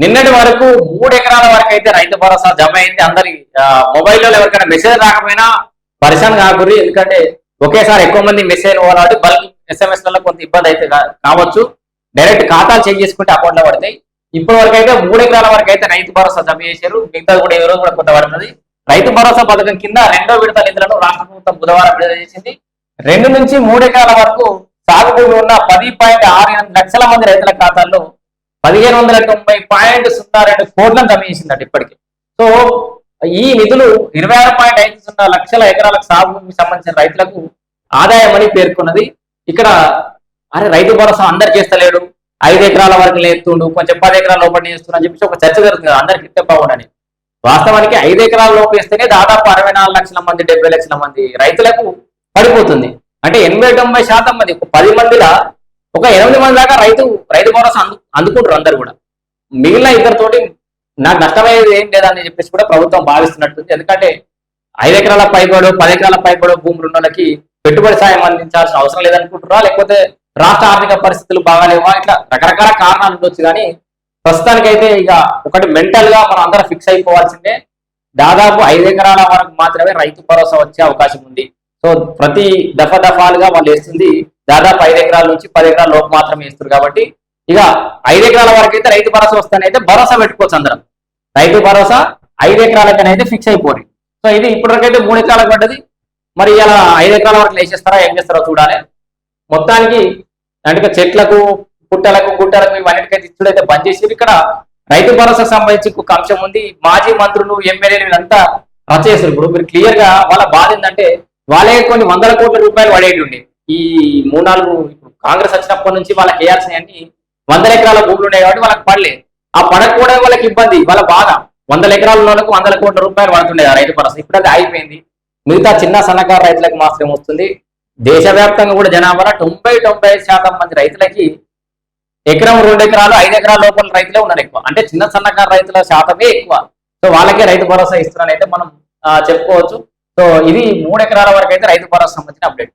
నిన్నటి వరకు 3 ఎకరాల వరకు అయితే రైతు భరోసా జమ అయింది. అందరి మొబైల్లో ఎవరికైనా మెసేజ్ రాకపోయినా పరిశాన్ కాకూరి, ఎందుకంటే ఒకేసారి ఎక్కువ మంది మెసేజ్ కాబట్టి బల్క్ SMS లలో కొంత ఇబ్బంది అయితే కావచ్చు. డైరెక్ట్ ఖాతాలు చెక్ చేసుకుంటే అకౌంట్ లో పడతాయి. ఇప్పటి వరకు అయితే 3 ఎకరాల వరకు అయితే రైతు భరోసా జమ చేశారు. మిగతా కూడా ఈ రోజు కూడా కొంత పడుతుంది. రైతు భరోసా పథకం కింద 2వ విడత నిధులను రాష్ట్ర ప్రభుత్వం బుధవారం విడుదల చేసింది. 2 నుంచి 3 ఎకరాల వరకు సాగు భూమి ఉన్న 10.68 లక్షల మంది రైతుల ఖాతాల్లో 1590.02 కోట్లను జమ చేసిందట ఇప్పటికి. సో ఈ నిధులు 26.50 లక్షల ఎకరాలకు సాగు భూమికి సంబంధించిన రైతులకు ఆదాయం అని పేర్కొన్నది. ఇక్కడ అరే రైతు భరోసా అందరు చేస్తలేడు, 5 ఎకరాల వరకు లేస్తుండు, కొంచెం 10 ఎకరాల లోపల చేస్తున్నా అని చెప్పేసి ఒక చర్చ జరుగుతుంది కదా, అందరికి ఇస్తే బాగుండని. వాస్తవానికి 5 ఎకరాల లోపు వేస్తేనే దాదాపు 64 లక్షల మంది 70 లక్షల మంది రైతులకు పడిపోతుంది. అంటే 80-90% మంది, 10 మందిలా ఒక 8 మంది దాకా రైతు భరోసా అందుకుంటారు అందరు కూడా. మిగిలిన ఇద్దరితోటి నాకు నష్టమయ్యేది ఏం లేదని చెప్పేసి కూడా ప్రభుత్వం భావిస్తున్నట్టుంది. ఎందుకంటే 5 ఎకరాల పైబడో 10 ఎకరాల పైబడో భూములు ఉన్న వాళ్ళకి పెట్టుబడి సాయం అందించాల్సిన అవసరం లేదనుకుంటున్నా, లేకపోతే రాష్ట్ర ఆర్థిక పరిస్థితులు బాగాలేవా, ఇట్లా రకరకాల కారణాలు ఉండొచ్చు. కానీ ప్రస్తుతానికైతే ఇక ఒకటి మెంటల్ గా మనం అందరం ఫిక్స్ అయిపోవాల్సిందే, దాదాపు 5 ఎకరాల వరకు మాత్రమే రైతు భరోసా వచ్చే అవకాశం ఉంది. సో ప్రతి దఫాలుగా వాళ్ళు వేస్తుంది దాదాపు 5 ఎకరాల నుంచి 10 ఎకరాల లోపు మాత్రమే వేస్తారు. కాబట్టి ఇక 5 ఎకరాల వరకు అయితే రైతు భరోసా వస్తానైతే భరోసా పెట్టుకోవచ్చు అందరం. రైతు భరోసా 5 ఎకరాలకైతే ఫిక్స్ అయిపోయి. సో ఇది ఇప్పటివరకైతే 3 ఎకరాలకు పడ్డది. మరి ఇలా 5 ఎకరాల వరకు వేసేస్తారా ఏం చేస్తారో చూడాలి. మొత్తానికి అంటే చెట్లకు పుట్టలకు గుట్టలకు ఇవన్నిటికైతే ఇచ్చుడైతే బంద్ చేసి ఇక్కడ రైతు భరోసా సంబంధించి ఒక అంశం ఉంది. మాజీ మంత్రులు ఎమ్మెల్యేలు వీళ్ళంతా రచ్చ చేస్తారు. ఇప్పుడు మీరు క్లియర్ గా వాళ్ళ బాధ ఏంటంటే వాళ్ళే కొన్ని 100 కోట్ల రూపాయలు పడేటి ఉండే ఈ 3-4 కాంగ్రెస్ వచ్చినప్పటి నుంచి వాళ్ళకి వేయాల్సినవన్నీ 100 ఎకరాల భూములు ఉన్నాయి కాబట్టి వాళ్ళకి పడలే. ఆ పడకపోవడం వాళ్ళకి ఇబ్బంది, వాళ్ళ బాధ. 100 ఎకరాల వాళ్ళకు 100 కోట్ల రూపాయలు పడుతుండే రైతు భరోసా. ఇప్పుడు అది అయిపోయింది. మిగతా చిన్న సన్నకారు రైతులకు మాత్రమే వస్తుంది. దేశవ్యాప్తంగా కూడా జనాభాలో 90-95% మంది రైతులకి ఎకరం 2 ఎకరాలు 5 ఎకరాల లోపల రైతులే ఉన్నారు ఎక్కువ. అంటే చిన్న సన్నకారు రైతుల శాతమే ఎక్కువ. సో వాళ్ళకే రైతు భరోసా ఇస్తున్నారని అయితే మనం చెప్పుకోవచ్చు. సో ఇది 3 ఎకరాల వరకు అయితే రైతు భరోసా సంబంధించిన అప్డేట్.